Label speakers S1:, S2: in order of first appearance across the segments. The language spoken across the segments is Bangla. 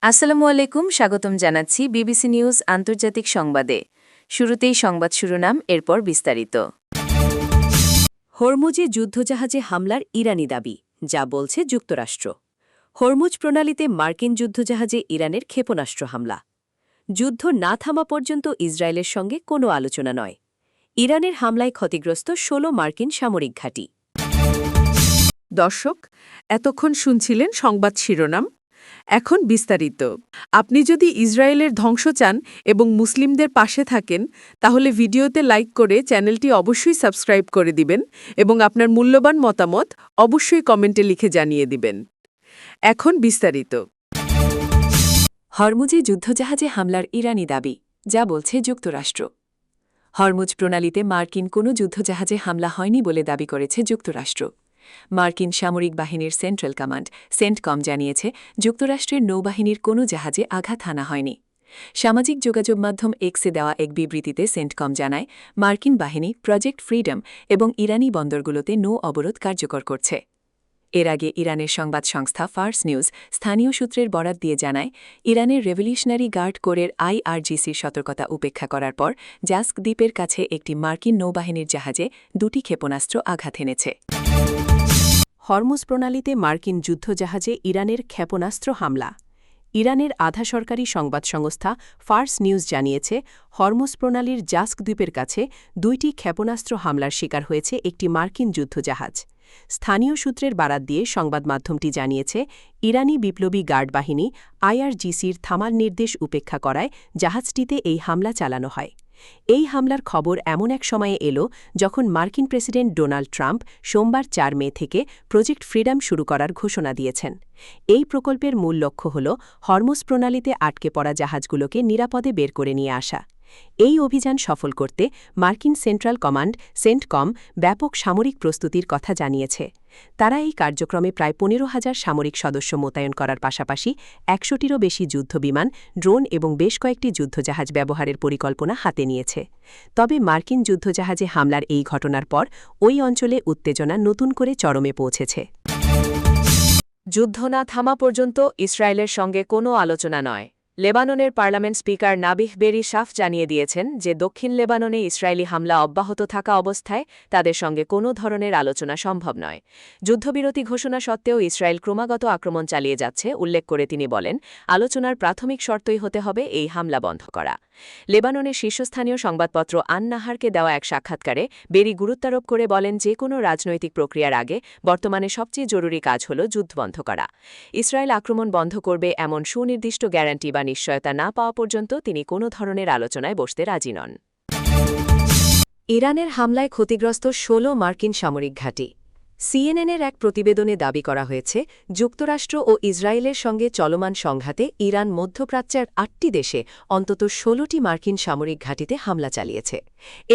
S1: আসসালামু আলাইকুম, স্বাগতম জানাচ্ছি বিবিসি নিউজ আন্তর্জাতিক সংবাদে। শুরুতেই সংবাদ শিরোনাম, এরপর বিস্তারিত।
S2: হরমুজে যুদ্ধজাহাজে হামলার ইরানি দাবি, যা বলছে যুক্তরাষ্ট্র। হরমুজ প্রণালীতে মার্কিন যুদ্ধজাহাজে ইরানের ক্ষেপণাস্ত্র হামলা। যুদ্ধ না থামা পর্যন্ত ইসরায়েলের সঙ্গে কোনো আলোচনা নয়। ইরানের হামলায় ক্ষতিগ্রস্ত ১৬ মার্কিন সামরিক ঘাঁটি।
S3: দর্শক, এতক্ষণ শুনছিলেন সংবাদ শিরোনাম। এখন বিস্তারিত। আপনি যদি ইসরায়েলের ধ্বংস চান এবং মুসলিমদের পাশে থাকেন, তাহলে ভিডিওতে লাইক করে চ্যানেলটি অবশ্যই সাবস্ক্রাইব করে দিবেন এবং আপনার মূল্যবান মতামত অবশ্যই কমেন্টে লিখে জানিয়ে দিবেন। এখন বিস্তারিত।
S2: হরমুজে যুদ্ধজাহাজে হামলার ইরানি দাবি, যা বলছে যুক্তরাষ্ট্র। হরমুজ প্রণালীতে মার্কিন কোনো যুদ্ধজাহাজে হামলা হয়নি বলে দাবি করেছে যুক্তরাষ্ট্র। মার্কিন সামরিক বাহিনীর সেন্ট্রাল কমান্ড সেন্টকম জানিয়েছে, যুক্তরাষ্ট্রের নৌবাহিনীর কোনো জাহাজে আঘাত হানা হয়নি। সামাজিক যোগাযোগ মাধ্যম এক্সে দেওয়া এক বিবৃতিতে সেন্টকম জানায়, মার্কিন বাহিনী প্রজেক্ট ফ্রিডম এবং ইরানি বন্দরগুলোতে নৌ অবরোধ কার্যকর করছে। এর আগে ইরানের সংবাদ সংস্থা ফার্স নিউজ স্থানীয় সূত্রের বরাত দিয়ে জানায়, ইরানের রেভলিউশনারি গার্ড কোরের IRGCর সতর্কতা উপেক্ষা করার পর জাস্ক দ্বীপের কাছে একটি মার্কিন নৌবাহিনীর জাহাজে 2টি ক্ষেপণাস্ত্র আঘাত এনেছে। হরমুজ প্রণালীতে মার্কিন যুদ্ধজাহাজে ইরানের ক্ষেপণাস্ত্র হামলা। ইরানের আধা সরকারি সংবাদ সংস্থা ফার্স নিউজ জানিয়েছে, হরমুজ প্রণালীর জাস্ক দ্বীপের কাছে 2টি ক্ষেপণাস্ত্র হামলার শিকার হয়েছে একটি মার্কিন যুদ্ধজাহাজ। স্থানীয় সূত্রের বারাত দিয়ে সংবাদ মাধ্যমটি জানিয়েছে, ইরানি বিপ্লবী গার্ড বাহিনী IRGCর থামার নির্দেশ উপেক্ষা করায় জাহাজটিতে এই হামলা চালানো হয়। এই হামলার খবর এমন এক সময়ে এলো যখন মার্কিন প্রেসিডেন্ট ডোনাল্ড ট্রাম্প সোমবার 4 মে থেকে প্রজেক্ট ফ্রিডম শুরু করার ঘোষণা দিয়েছেন। এই প্রকল্পের মূল লক্ষ্য হল হরমুজ প্রণালীতে আটকে পড়া জাহাজগুলোকে নিরাপদে বের করে নিয়ে আসা। এই অভিযান সফল করতে মার্কিন সেন্ট্রাল কমান্ড সেন্টকম ব্যাপক সামরিক প্রস্তুতির কথা জানিয়েছে। তারা এই কার্যক্রমে প্রায় 15,000 সামরিক সদস্য মোতায়েন করার পাশাপাশি 100টিরও বেশি যুদ্ধবিমান, ড্রোন এবং বেশ কয়েকটি যুদ্ধজাহাজ ব্যবহারের পরিকল্পনা হাতে নিয়েছে। তবে মার্কিন যুদ্ধজাহাজে হামলার এই ঘটনার পর ওই অঞ্চলে উত্তেজনা নতুন করে চরমে পৌঁছেছে।
S1: যুদ্ধ না থামা পর্যন্ত ইসরায়েলের সঙ্গে কোনো আলোচনা নয়। লেবাননের পার্লামেন্ট স্পিকার নাবিহ বেরি সাফ জানিয়ে দিয়েছেন যে দক্ষিণ লেবাননে ইসরায়েলি হামলা অব্যাহত থাকা অবস্থায় তাদের সঙ্গে কোনো ধরনের আলোচনা সম্ভব নয়। যুদ্ধবিরতি ঘোষণা সত্ত্বেও ইসরায়েল ক্রমাগত আক্রমণ চালিয়ে যাচ্ছে উল্লেখ করে তিনি বলেন, আলোচনার প্রাথমিক শর্তই হতে হবে এই হামলা বন্ধ করা। লেবাননের শীর্ষস্থানীয় সংবাদপত্র আন-নাহারকে দেওয়া এক সাক্ষাৎকারে বেরি গুরুত্বারোপ করে বলেন, যে কোনো রাজনৈতিক প্রক্রিয়ার আগে বর্তমানে সবচেয়ে জরুরি কাজ হল যুদ্ধ বন্ধ করা। ইসরায়েল আক্রমণ বন্ধ করবে এমন সুনির্দিষ্ট গ্যারান্টি বা নিশ্চয়তা না পাওয়া পর্যন্ত তিনি কোনো ধরনের আলোচনায় বসতে রাজি নন। ইরানের হামলায় ক্ষতিগ্রস্ত 16 মার্কিন সামরিক ঘাঁটি। সিএনএনের এক প্রতিবেদনে দাবি করা হয়েছে, যুক্তরাষ্ট্র ও ইসরায়েলের সঙ্গে চলমান সংঘাতে ইরান মধ্যপ্রাচ্যের 8টি দেশে অন্তত 16টি মার্কিন সামরিক ঘাঁটিতে হামলা চালিয়েছে।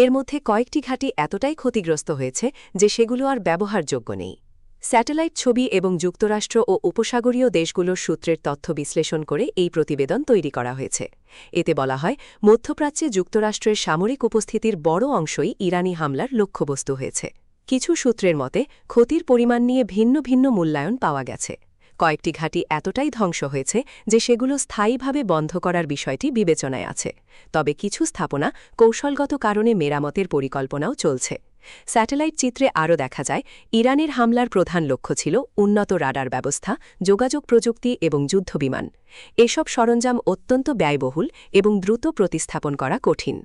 S1: এর মধ্যে কয়েকটি ঘাঁটি এতটাই ক্ষতিগ্রস্ত হয়েছে যে সেগুলো আর ব্যবহারযোগ্য নেই। স্যাটেলাইট ছবি এবং যুক্তরাষ্ট্র ও উপসাগরীয় দেশগুলোর সূত্রের তথ্য বিশ্লেষণ করে এই প্রতিবেদন তৈরি করা হয়েছে। এতে বলা হয়, মধ্যপ্রাচ্যে যুক্তরাষ্ট্রের সামরিক উপস্থিতির বড় অংশই ইরানি হামলার লক্ষ্যবস্তু হয়েছে। কিছু সূত্রের মতে ক্ষতির পরিমাণ নিয়ে ভিন্ন ভিন্ন মূল্যায়ন পাওয়া গেছে। কয়েকটি ঘাঁটি এতটাই ধ্বংস হয়েছে যে সেগুলো স্থায়ীভাবে বন্ধ করার বিষয়টি বিবেচনায় আছে। তবে কিছু স্থাপনা কৌশলগত কারণে মেরামতের পরিকল্পনাও চলছে। স্যাটেলাইট চিত্রে আরও দেখা যায়, ইরানের হামলার প্রধান লক্ষ্য ছিল উন্নত রাডার ব্যবস্থা, যোগাযোগ প্রযুক্তি এবং যুদ্ধবিমান। এসব সরঞ্জাম অত্যন্ত ব্যয়বহুল এবং দ্রুত প্রতিস্থাপন করা কঠিন।